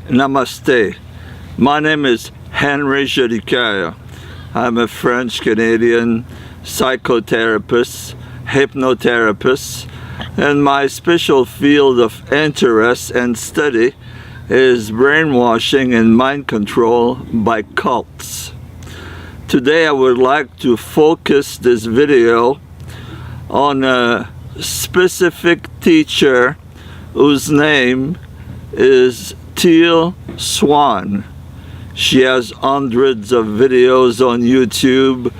Namaste. My name is Henry Judicaya. I'm a French-Canadian psychotherapist, hypnotherapist, and my special field of interest and study is brainwashing and mind control by cults. Today I would like to focus this video on a specific teacher whose name is TEAL SWAN. She has hundreds of videos on YouTube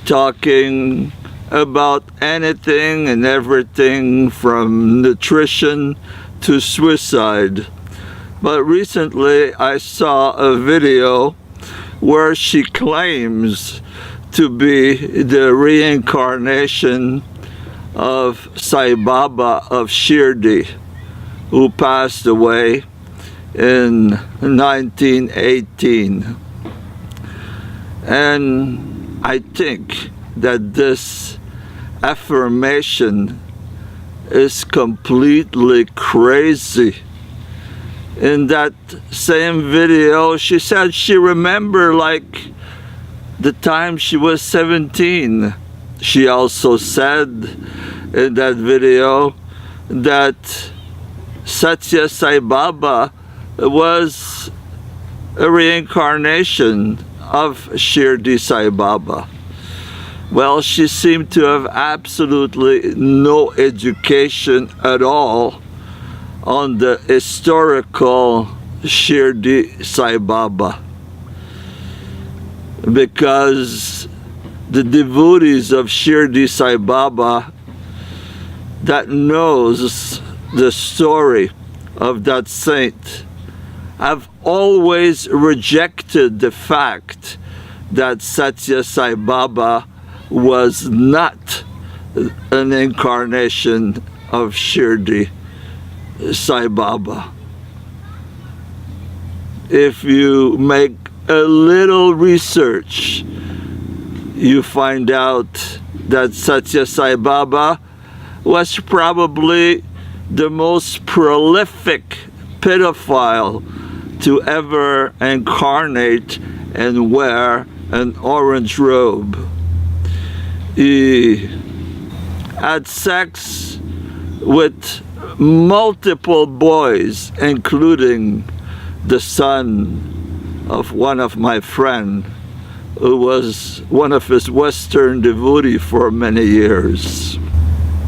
talking about anything and everything from nutrition to suicide. But recently I saw a video where she claims to be the reincarnation of Sai Baba of Shirdi, who passed away in 1918. And I think that this affirmation is completely crazy. In that same video, she said she remembered like the time she was 17. She also said in that video that Satya Sai Baba was a reincarnation of Shirdi Sai Baba. Well, she seemed to have absolutely no education at all on the historical Shirdi Sai Baba, because the devotees of Shirdi Sai Baba that knows the story of that saint have always rejected the fact that Satya Sai Baba was not an incarnation of Shirdi Sai Baba. If you make a little research, you find out that Satya Sai Baba was probably the most prolific pedophile to ever incarnate and wear an orange robe. He had sex with multiple boys, including the son of one of my friends, who was one of his Western devotee for many years.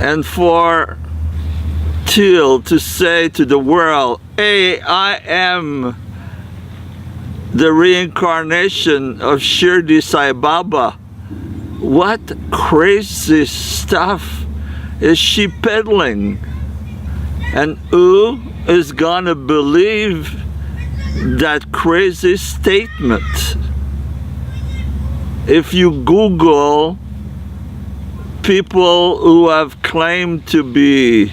And for TEAL to say to the world, hey, I am the reincarnation of Shirdi Sai Baba, what crazy stuff is she peddling? And who is gonna believe that crazy statement? If you Google people who have claimed to be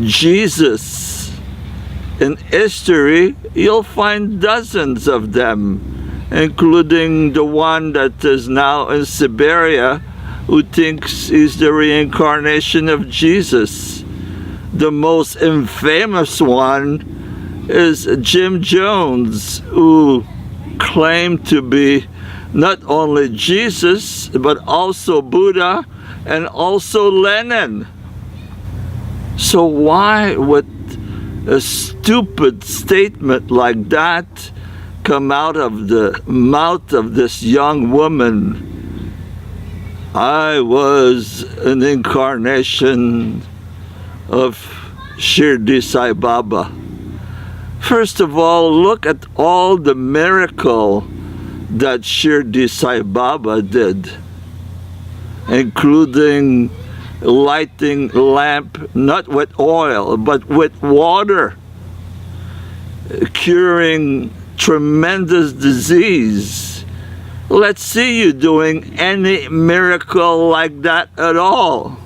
Jesus in history, you'll find dozens of them, including the one that is now in Siberia, who thinks he's the reincarnation of Jesus. The most infamous one is Jim Jones, who claimed to be not only Jesus, but also Buddha and also Lenin. So why would a stupid statement like that come out of the mouth of this young woman? I was an incarnation of Shirdi Sai Baba. First of all, look at all the miracle that Shirdi Sai Baba did, including lighting lamp not with oil but with water, curing tremendous disease. Let's see you doing any miracle like that at all.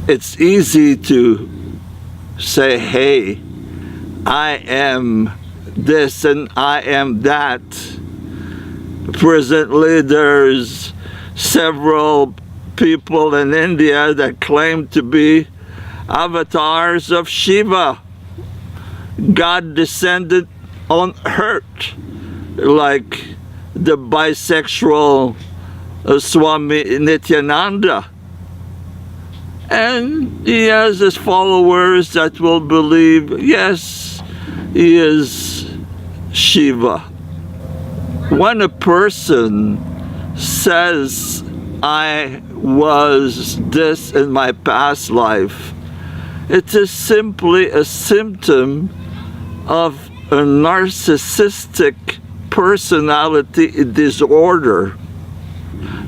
It's easy to say, hey, I am this and I am that. Presently there's several people in India that claim to be avatars of Shiva, God descended unhurt like the bisexual Swami Nityananda. And he has his followers that will believe, yes, he is Shiva. When a person says, I was this in my past life, it is simply a symptom of a narcissistic personality disorder,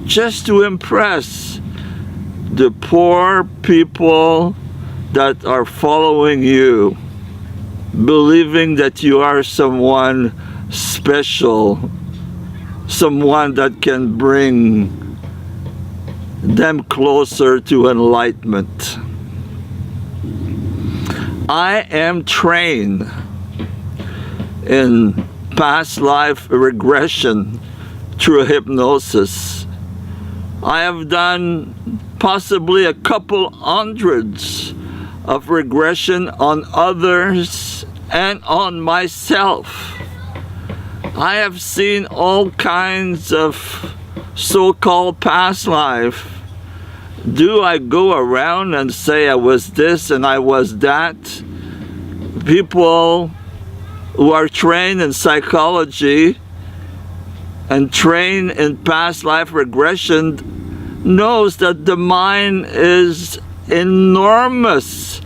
just to impress the poor people that are following you, believing that you are someone special, someone that can bring them closer to enlightenment. I am trained in past life regression through hypnosis. I have done possibly a couple hundreds of regression on others and on myself. I have seen all kinds of so-called past life. Do I go around and say I was this and I was that? People who are trained in psychology and trained in past life regression knows that the mind is enormous.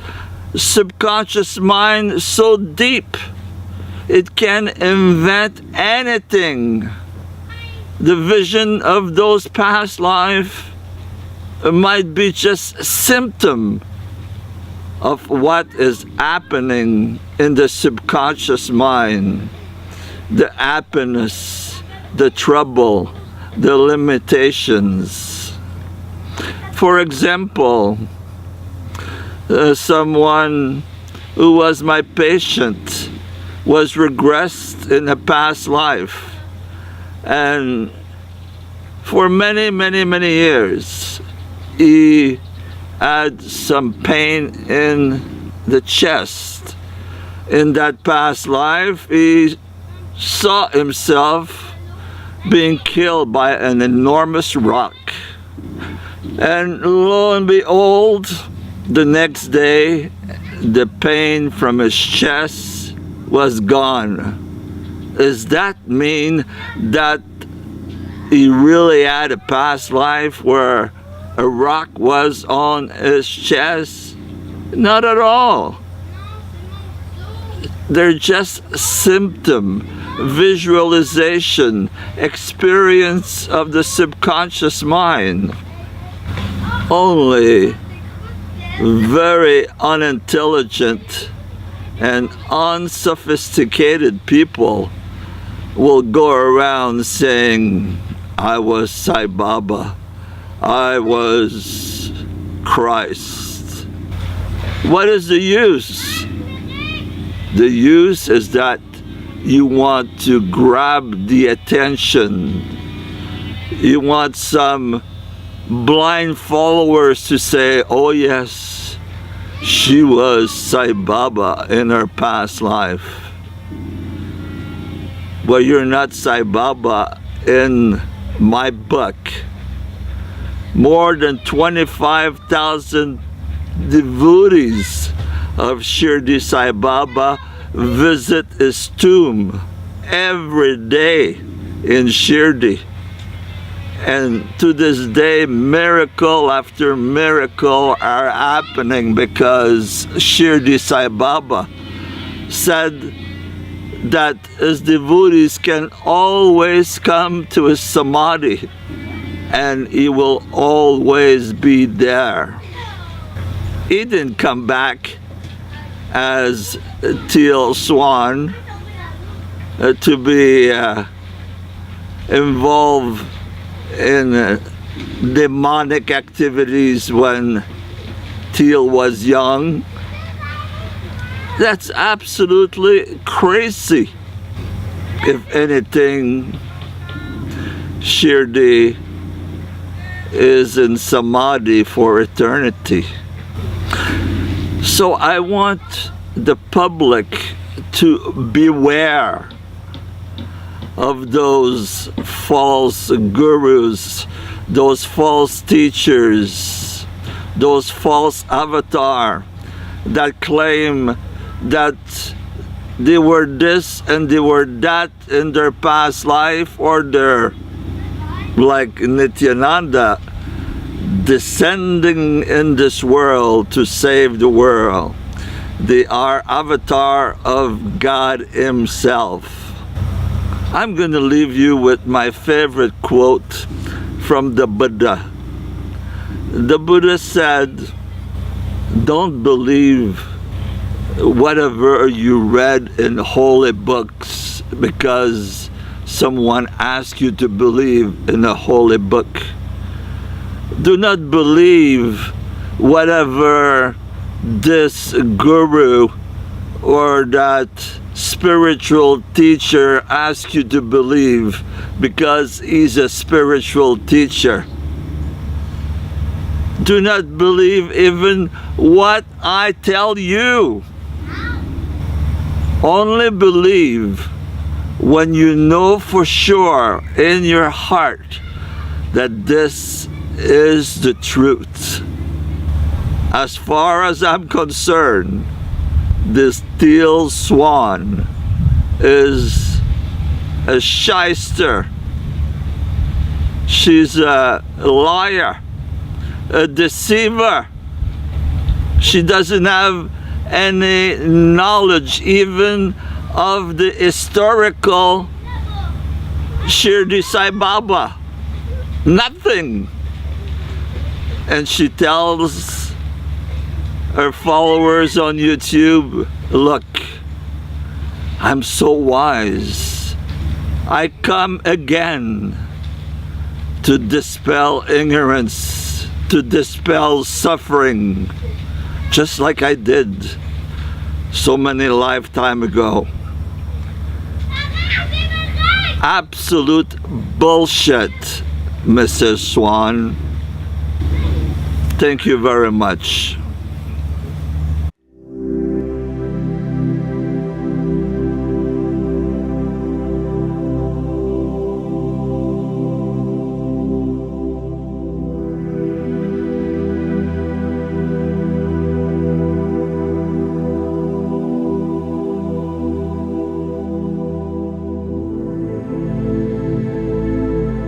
Subconscious mind so deep, it can invent anything. The vision of those past life might be just a symptom of what is happening in the subconscious mind. The happiness, the trouble, the limitations. For example, someone who was my patient was regressed in a past life, and for many years he had some pain in the chest. In that past life, he saw himself being killed by an enormous rock. And lo and behold, the next day, the pain from his chest was gone. Does that mean that he really had a past life where a rock was on his chest? Not at all. They're just symptom, visualization, experience of the subconscious mind. Only very unintelligent and unsophisticated people will go around saying, I was Sai Baba, I was Christ. What is the use? The use is that you want to grab the attention. You want some blind followers to say, oh yes, she was Sai Baba in her past life. Well, you're not Sai Baba in my book. More than 25,000 devotees of Shirdi Sai Baba visit his tomb every day in Shirdi. And to this day, miracle after miracle are happening because Shirdi Sai Baba said that his devotees can always come to his samadhi and he will always be there. He didn't come back as TEAL SWAN to be involved in demonic activities when TEAL was young. That's absolutely crazy. If anything, Shirdi is in samadhi for eternity. So I want the public to beware of those false gurus, those false teachers, those false avatars that claim that they were this and they were that in their past life, or they're like Nityananda, descending in this world to save the world. They are avatar of God Himself. I'm going to leave you with my favorite quote from the Buddha. The Buddha said, "Don't believe whatever you read in holy books because someone asked you to believe in a holy book. Do not believe whatever this guru or that spiritual teacher asks you to believe because he's a spiritual teacher. Do not believe even what I tell you. Only believe when you know for sure in your heart that this is the truth." As far as I'm concerned, this teal swan is a shyster. She's a liar, a deceiver. She doesn't have any knowledge even of the historical Shirdi Sai Baba. Nothing. And she tells her followers on YouTube, "Look, I'm so wise. I come again to dispel ignorance, to dispel suffering, just like I did so many lifetimes ago." Absolute bullshit, Mrs. Swan. Thank you very much.